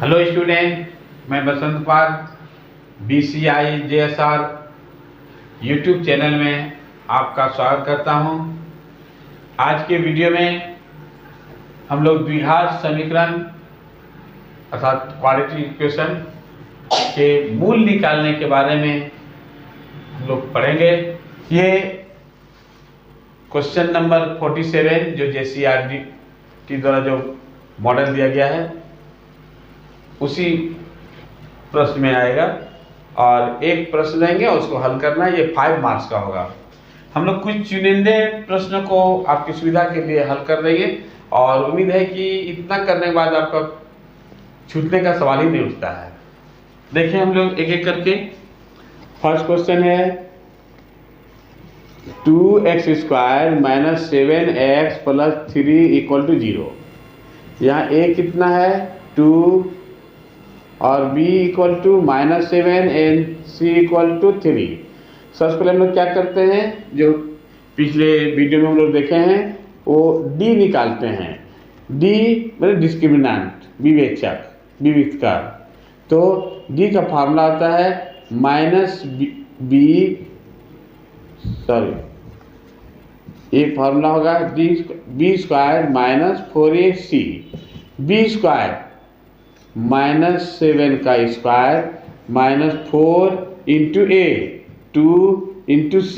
Hello student, मैं बसंत पाल BCI JSR YouTube channel में आपका स्वागत करता हूं। आज के वीडियो में हम लोग द्विघात समीकरण अर्थात क्वाड्रेटिक इक्वेशन के मूल निकालने के बारे में हम लोग पढ़ेंगे। ये क्वेश्चन नंबर 47 जो JCRT द्वारा जो मॉडल दिया गया है उसी प्रश्न में आएगा और एक प्रश्न लेंगे और उसको हल करना है। ये 5 मार्क्स का होगा। हम लोग कुछ चुनिंदे प्रश्नों को आपकी सुविधा के लिए हल कर देंगे और उम्मीद है कि इतना करने के बाद आपका छूटने का सवाल ही नहीं उठता है। देखिए हम लोग एक एक करके। फर्स्ट क्वेश्चन है 2x² - 7x + 3 = 0। यहाँ a कितना है 2 और b = -7 एंड c = 3। सबसे पहले हम लोग क्या करते हैं, जो पिछले वीडियो में हम लोग देखे हैं वो d निकालते हैं। d मतलब डिस्क्रिमिनेंट, विविधकार। तो d का फार्मूला आता है एक फार्मूला होगा b² - 4ac। b² -7 का स्क्वायर -4 × a 2 × c,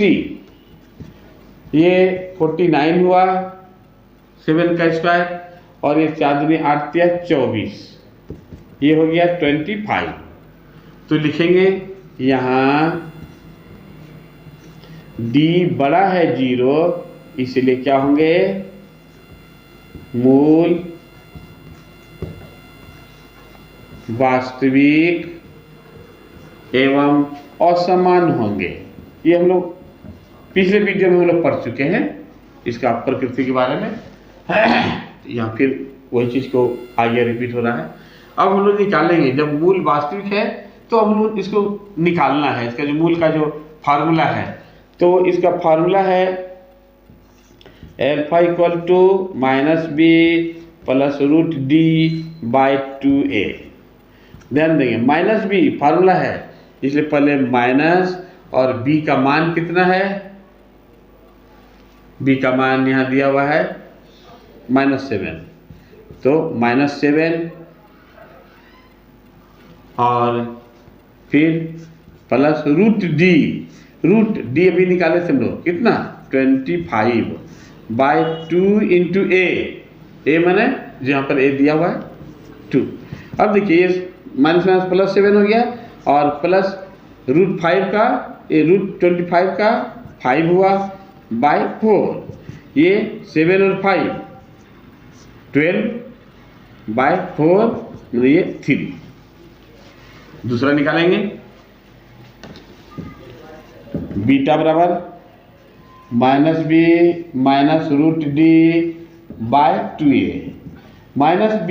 ये 49 हुआ 7 का स्क्वायर और ये 4 दूनी 8 या 24, ये हो गया 25। तो लिखेंगे यहाँ d बड़ा है 0, इसलिए क्या होंगे मूल वास्तविक एवं असमान होंगे। ये हम लोग पिछले वीडियो में हम लोग पढ़ चुके हैं इसका प्रकृति के बारे में। या फिर वही चीज को आगे रिपीट हो रहा है। अब हम लोग निकालेंगे, जब मूल वास्तविक है तो हम लोग इसको निकालना है। इसका जो मूल का जो फार्मूला है, तो इसका फार्मूला है α = -b + √d/2a। ध्यान देंगे -b फार्मूला है, इसलिए पहले माइनस और b का मान कितना है, b का मान यहाँ दिया हुआ है -7, तो -7 और फिर प्लस √d अभी निकाले थे हम लोग कितना 25/2 × a माने जहाँ पर a दिया हुआ है 2। अब देखिए ये -7 हो गया और प्लस √5 का √25 का 5 हुआ /4, ये 7 और 5 12/4 मतलब ये 3। दूसरा निकालेंगे बीटा बराबर -b -√d/2a। -b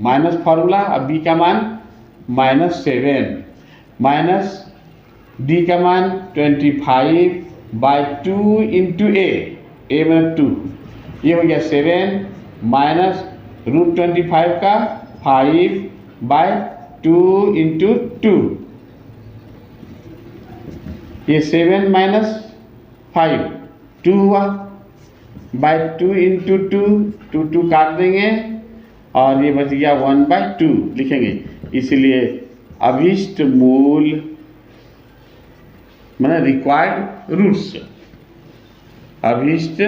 minus formula, अब b का मान -7 माइनस d का मान 25/2 × a मतलब 2, ये हो गया 7 माइनस √25 का 5/2 × 2, ये 7 - 5 2 हुआ /2 × 2 2 काट देंगे और ये बच गया 1/2 लिखेंगे। इसलिए अभीष्ट मूल माने रिक्वायर्ड रूट्स, अभीष्ट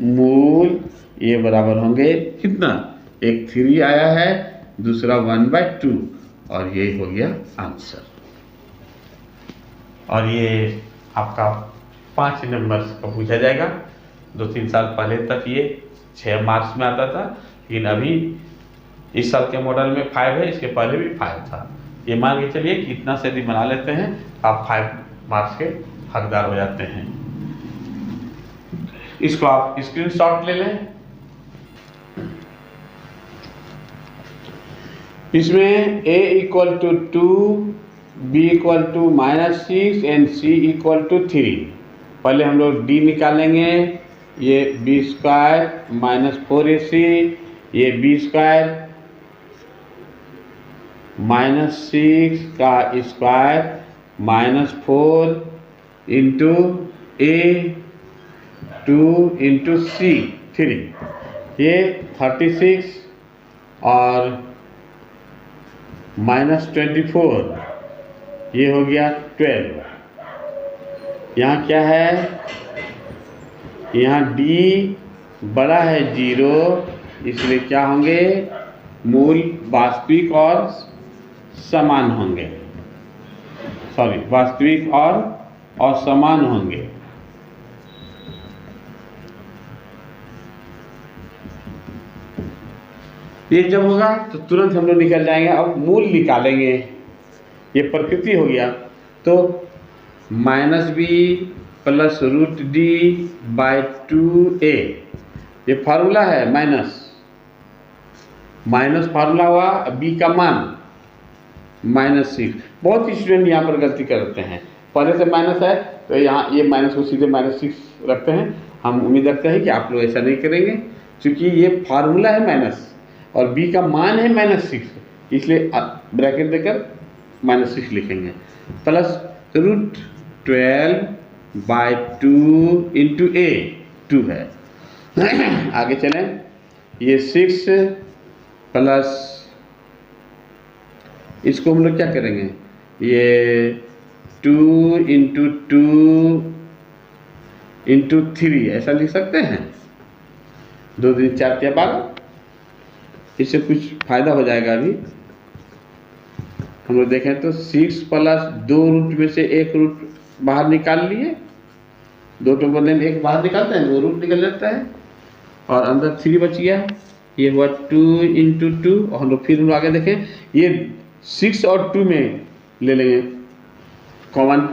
मूल ये बराबर होंगे कितना, एक 3 आया है, दूसरा 1/2 और ये हो गया आंसर। और ये आपका 5 नंबर का पूछा जाएगा। 2-3 साल पहले तक ये 6 मार्क्स में आता था, लेकिन अभी इस साल के मॉडल में 5 है, इसके पहले भी 5 था। ये मान के चलिए कि इतना से यदि बना लेते हैं आप 5 मार्क्स के हकदार हो जाते हैं। इसको आप स्क्रीनशॉट ले लें। इसमें a = 2, b = -6 एंड c = 3। पहले हम लोग d निकालेंगे, ये b² - 4ac, ये b² -6 का स्क्वायर -4 इंटू ए 2 इंटू सी 3, ये 36 और -24 ये हो गया 12। यहाँ क्या है, यहाँ डी बड़ा है 0, इसलिए क्या होंगे, मूल वास्तविक और समान होंगे, सॉरी वास्तविक और असमान होंगे। ये जब होगा तो तुरंत हम लोग निकल जाएंगे। अब मूल निकालेंगे, ये प्रकृति हो गया, तो -b प्लस √d/2a, ये फार्मूला है माइनस फार्मूला हुआ, b का मान -6। बहुत स्टूडेंट यहाँ पर गलती करते हैं, पहले से माइनस है तो यहाँ ये माइनस को सीधे -6 रखते हैं। हम उम्मीद रखते हैं कि आप लोग ऐसा नहीं करेंगे, क्योंकि ये फार्मूला है माइनस और b का मान है -6, इसलिए ब्रैकेट देकर -6 लिखेंगे। प्लस √12/2 इंटू a 2 है। आगे चलें, ये 6 प्लस, इसको हम लोग क्या करेंगे, ये 2 इंटू 2 इंटू 3 ऐसा लिख सकते हैं, 2 दूनी 4 या 12, इससे कुछ फायदा हो जाएगा। अभी हम लोग देखें तो 6 प्लस 2 रूट में से एक रूट बाहर निकाल लिए, 2 के बदले में एक बाहर निकालते हैं, 2 रूट निकल जाता है और अंदर 3 बच गया, ये हुआ 2 इंटू 2। और हम लोग फिर आगे देखें, ये 6 और 2 में ले लेंगे कॉमन,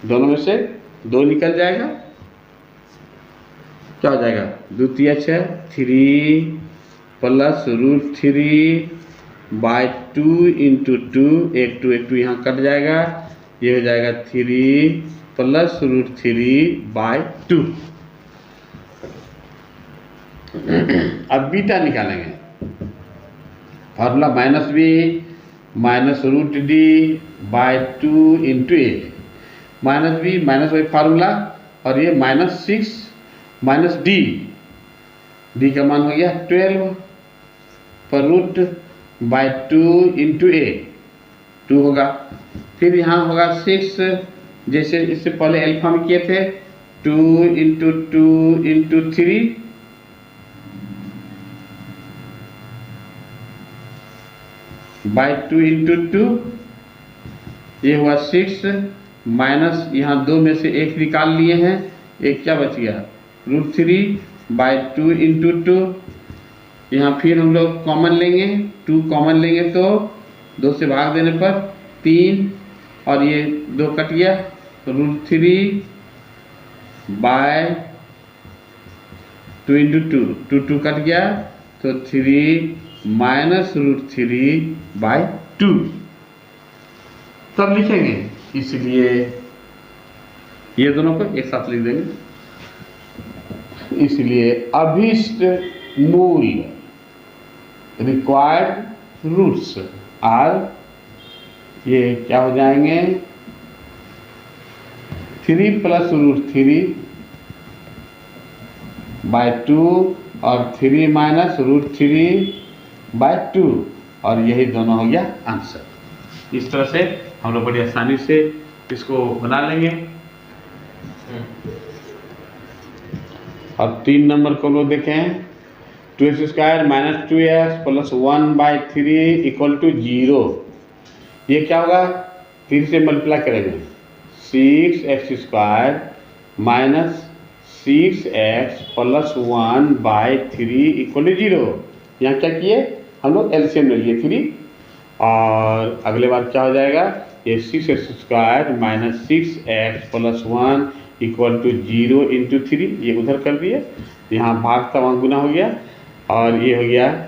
दोनों में से 2 निकल जाएगा, क्या हो जाएगा, 2 3 6, 3 प्लस √3/2 इंटू 2, एक 2 यहाँ कट जाएगा, ये हो जाएगा 3 प्लस √3/2। अब बीटा निकालेंगे, formula -b -√d/2 into a, -b minus वही फार्मूला, और ये -6 माइनस डी का मान हो गया 12 पर √/2 इंटू a 2 होगा। फिर यहाँ होगा 6, जैसे इससे पहले अल्फा में किए थे, 2 इंटू 2 इंटू 3 बाई 2 इंटू 2, ये हुआ 6 माइनस, यहाँ 2 में से एक निकाल लिए हैं, एक क्या बच गया, √3/2 इंटू 2। यहाँ फिर हम लोग कॉमन लेंगे, 2 कॉमन लेंगे तो 2 से भाग देने पर 3, और ये 2 कट गया, √3/2 इंटू 2 कट गया, तो 3 माइनस √3/2 तब लिखेंगे। इसलिए ये दोनों को एक साथ लिख देंगे। इसलिए अभीष्ट मूल रिक्वायर्ड रूट्स आर, ये क्या हो जाएंगे, 3 प्लस √3/2 और 3 माइनस √3/2, और यही दोनों हो गया आंसर। इस तरह से हम लोग बड़ी आसानी से इसको बना लेंगे। अब 3 नंबर को लोग देखें, 2x² - 2x plus 1/3 equal to 0। ये क्या होगा, 3 से मल्टीप्लाई करेंगे, 6x² minus 6x plus 1/3 equal to 0। यहाँ क्या किए हम लोग, एलसीएम ले लिए 3, और अगले बार क्या हो जाएगा, ये 6x² minus 6x plus 1 equal to 0 into 3, ये उधर कर दिए, यहाँ भाग था वहाँ गुना हो गया, और ये हो गया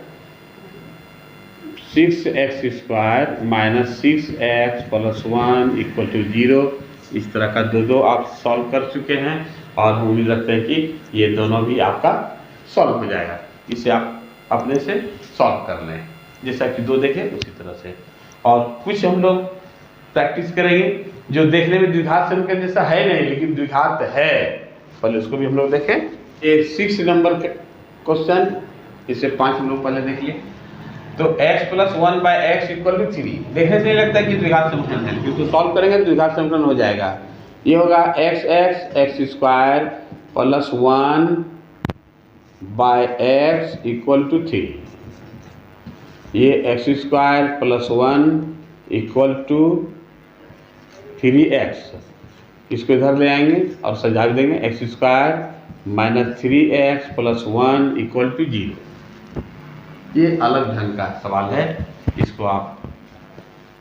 6x² minus 6x plus 1 equal to 0। इस तरह का दो आप सॉल्व कर चुके हैं, और हम उम्मीद रखते हैं कि ये दोनों भी आपका सॉल्व हो जाएगा। इसे आप अपने से सॉल्व कर लें। जैसा कि 2 देखे उसी तरह से। और कुछ हम लोग प्रैक्टिस करेंगे जो देखने में द्विघात समीकरण जैसा है नहीं लेकिन द्विघात है, पहले उसको भी हम लोग देखें। ये 6 नंबर के क्वेश्चन, इसे 5 हम लोग पहले देख लिए। तो x + 1/x = 3, देखने से नहीं लगता है कि द्विघात समीकरण है, क्योंकि सॉल्व करेंगे तो द्विघात समीकरण हो जाएगा। ये होगा x x² + 1/x = 3। ये x² + 1 = 3x, इसको इधर ले आएंगे और सजा देंगे x² - 3x + 1 = 0। ये अलग ढंग का सवाल है, इसको आप,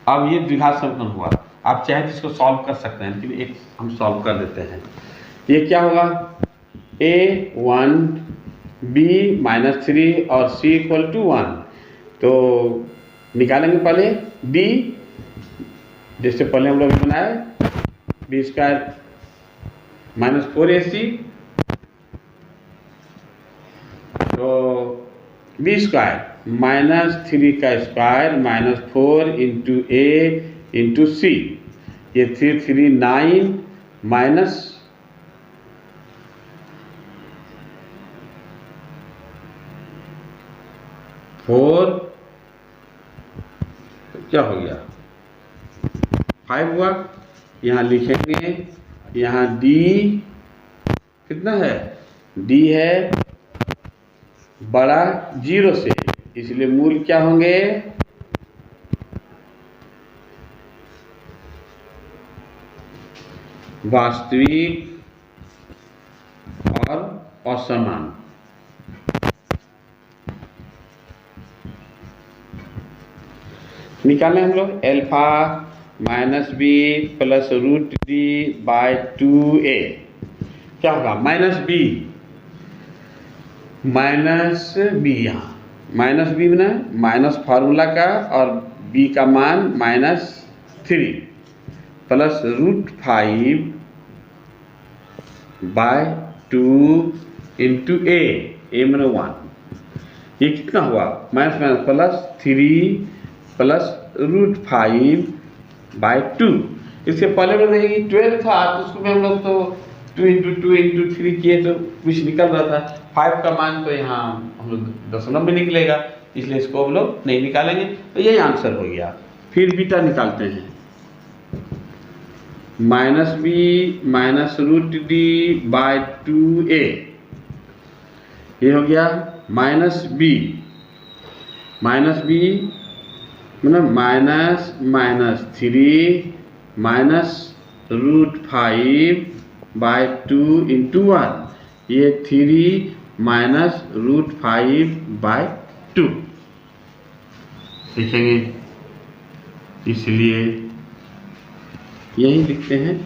अब ये द्विघात समीकरण हुआ, आप चाहे तो इसको सॉल्व कर सकते हैं, लेकिन एक हम सॉल्व कर देते हैं। ये क्या होगा, a1 b-3 और c = 1, तो निकालेंगे पहले b, जैसे पहले हम लोग बनाए b² - 4ac, तो b² - 3 का स्क्वायर -4 × a × c, ये 3 3 9 माइनस 4, तो क्या हो गया 5 हुआ। यहाँ लिखेंगे, यहाँ d कितना है, d है बड़ा 0 से, इसलिए मूल क्या होंगे, वास्तविक और असमान। निकालें हम लोग α - b + √d/2a, क्या होगा -b, यहाँ -b बना माइनस फार्मूला का और b का मान -3 + √5/2 × a मैंने 1, ये कितना हुआ -3 + √5/2। इसके पहले में रहेगी 12 था, तो उसको भी हम लोग तो 2 × 2 × 3 किए तो कुछ निकल रहा था। 5 का मान तो यहाँ हम लोग दशमलव में निकलेगा, इसलिए इसको हम लोग नहीं निकालेंगे, तो यही आंसर हो गया। फिर बीटा निकालते हैं, -b - √d/2a, ये हो गया -b मतलब -3 -√5/2 × 1, ये 3 -√5/2 लिखेंगे, इसलिए यही लिखते हैं।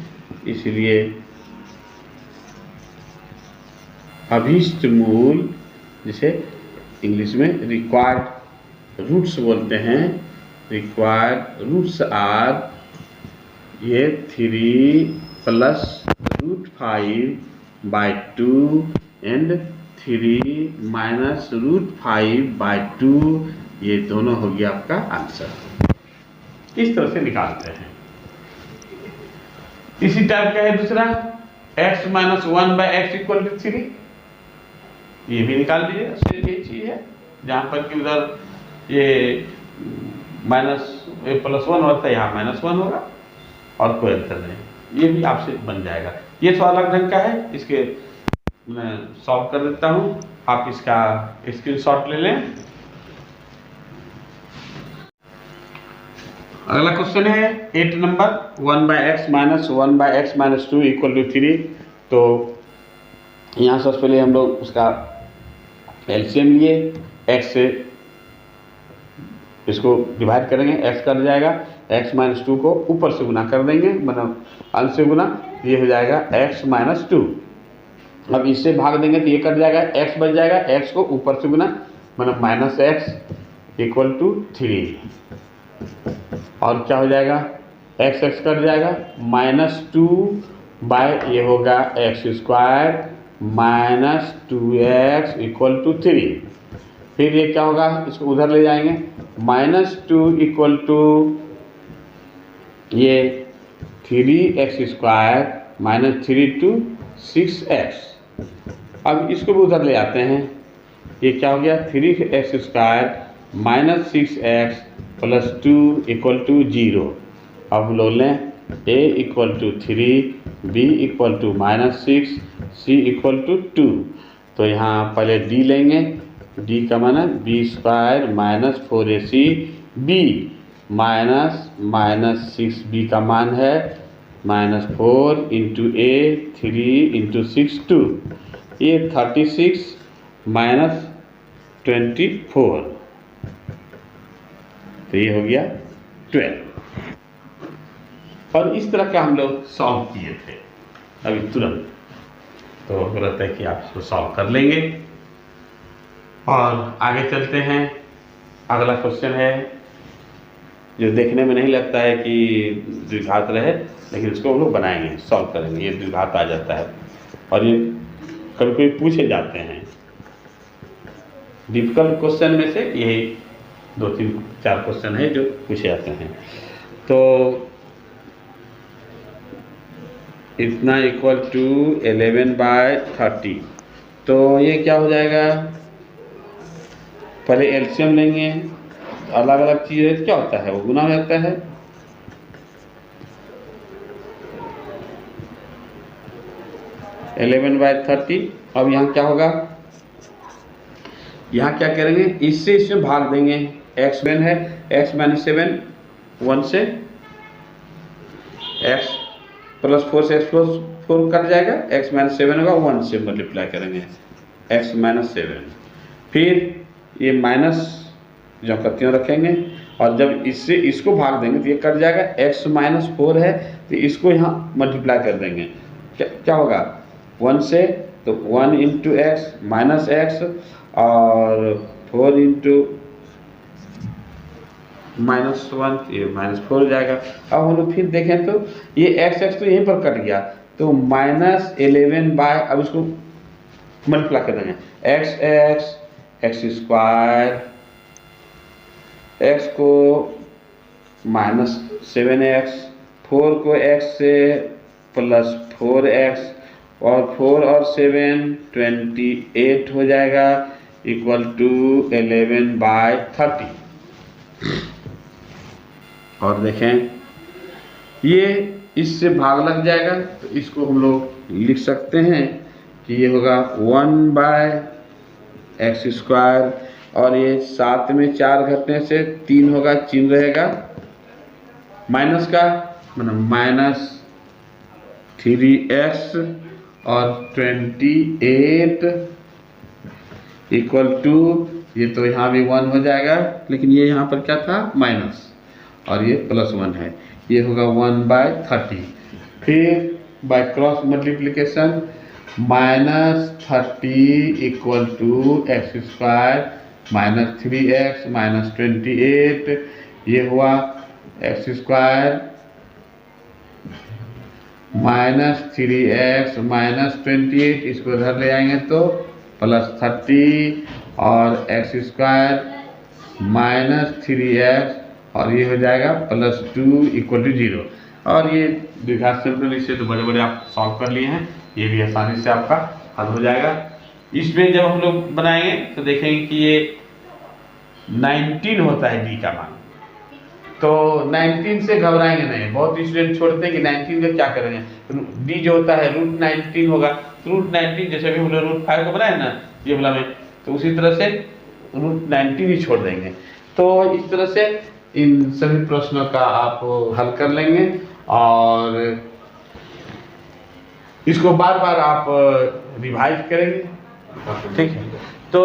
इसलिए अभीष्ट मूल, जिसे इंग्लिश में रिक्वायर्ड रूट्स बोलते हैं, रिक्वायर्ड रूट्स आर ये 3 + √5/2 एंड 3 -√5/2, ये दोनों हो गया आपका आंसर। इस तरह से निकालते हैं। इसी टाइप का है दूसरा, x - 1/x = 3, ये भी निकाल लीजिए, सिर्फ ये चीज है जहाँ पर कि उधर ये -+1 होता है, यहाँ -1 होगा और कोई अंतर नहीं, ये भी आपसे बन जाएगा। ये तो अलग ढंग का है, इसके मैं सॉल्व कर देता हूँ, आप इसका स्क्रीनशॉट ले लें। अगला क्वेश्चन है 8 नंबर, 1/x - 1/x - 2 = 3। तो यहाँ सबसे पहले हम लोग उसका एलसीएम लिए, x से इसको डिवाइड करेंगे, x कट जाएगा, x - 2 को ऊपर से गुना कर देंगे, मतलब अंश से गुना, ये हो जाएगा x - 2। अब इससे भाग देंगे तो ये कट जाएगा, x बच जाएगा, x को ऊपर से गुना, मतलब -x = 3, और क्या हो जाएगा, x कट जाएगा, -2 ये होगा x² - 2x = 3, फिर ये क्या होगा, इसको उधर ले जाएंगे, -2 इक्वल टू ये 3x² -3 to 6x। अब इसको भी उधर ले आते हैं, ये क्या हो गया 3x² -6x + 2 इक्वल टू 0। अब हम लोग लें a equal to 3, b equal to -6, c equal to 2। तो यहाँ पहले d लेंगे, d का मान है b² -4ac, b -6b का मान है -4 × a 3 × 6 2, ये 36 - 24, तो ये हो गया 12। और इस तरह का हम लोग सॉल्व किए थे अभी तुरंत, तो रहता है कि आप इसको सॉल्व कर लेंगे। और आगे चलते हैं, अगला क्वेश्चन है जो देखने में नहीं लगता है कि द्विघात रहे, लेकिन इसको हम लोग बनाएंगे, सॉल्व करेंगे। ये द्विघात आ जाता है और ये कभी कभी पूछे जाते हैं। डिफिकल्ट क्वेश्चन में से यही 2 3 4 क्वेश्चन है जो पूछे जाते हैं। तो इतना इक्वल टू 11/30, तो ये क्या हो जाएगा, पहले एलसीएम लेंगे, अलग अलग चीज़ क्या होता है वो गुना हो जाता है। (11/30) अब यहाँ क्या होगा, यहाँ क्या करेंगे, इससे इसमें भाग देंगे, x7 है, x - 7 1 से, x + 4 से x + 4 कट जाएगा, x - 7 होगा, 1 से मल्टीप्लाई करेंगे x - 7, फिर ये माइनस जो करते रखेंगे, और जब इससे इसको भाग देंगे तो ये कट जाएगा, x - 4 है तो इसको यहाँ मल्टीप्लाई कर देंगे, क्या होगा 1 से, तो 1 × x -x और 4 × -1, ये -4 हो जाएगा। अब हम लोग फिर देखें तो ये x तो यहीं पर कट गया, तो -11/, अब इसको मल्टीप्लाई कर देंगे, x² x को -7x, 4 को x से +4x, और 4 और 7 28 हो जाएगा, इक्वल टू 11/30। और देखें ये इससे भाग लग जाएगा, तो इसको हम लोग लिख सकते हैं कि ये होगा 1/x², और ये 7 में 4 घटने से 3 होगा, चिन्ह रहेगा माइनस का, मतलब -3x और 28 इक्वल टू, ये तो यहाँ भी 1 हो जाएगा, लेकिन ये यहाँ पर क्या था माइनस, और ये +1 है, ये होगा 1/30। फिर by cross multiplication -30 equal to x² -3x -28, ये हुआ x² -3x -28, इसको इधर ले आएंगे तो +30, और x² -3x, और ये हो जाएगा +2 इक्वल टू 0। और ये द्विघात सिंपल, इससे तो बड़े बड़े आप सॉल्व कर लिए हैं, ये भी आसानी से आपका हल हो जाएगा। इसमें जब हम लोग बनाएंगे तो देखेंगे कि ये 19 होता है d का मान, तो 19 से घबराएंगे नहीं, बहुत स्टूडेंट छोड़ते हैं कि 19 का क्या करेंगे, d जो होता है √19 होगा, √19 जैसे भी हम लोग √5 को बनाए ना ये वाला में, तो उसी तरह से √19 ही छोड़ देंगे। तो इस तरह से इन सभी प्रश्नों का आप हल कर लेंगे, और इसको बार बार आप रिवाइज करेंगे, ठीक है। तो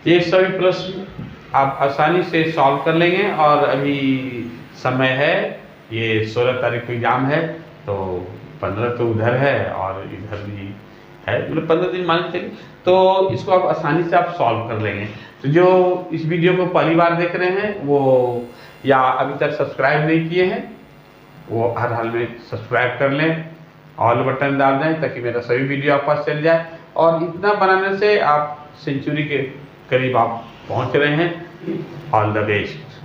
ये सभी प्रश्न आप आसानी से सॉल्व कर लेंगे, और अभी समय है, ये 16 तारीख को एग्जाम है, तो 15 तो उधर है और इधर भी है, मतलब 15 दिन मान के चलिए, तो इसको आप आसानी से आप सॉल्व कर लेंगे। तो जो इस वीडियो को पहली बार देख रहे हैं वो, या अभी तक सब्सक्राइब नहीं किए हैं, वो हर हाल में सब्सक्राइब कर लें, ऑल बटन दाब दें ताकि मेरा सभी वीडियो आप पास चल जाए। और इतना बनाने से आप सेंचुरी के करीब आप पहुंच रहे हैं। All the best.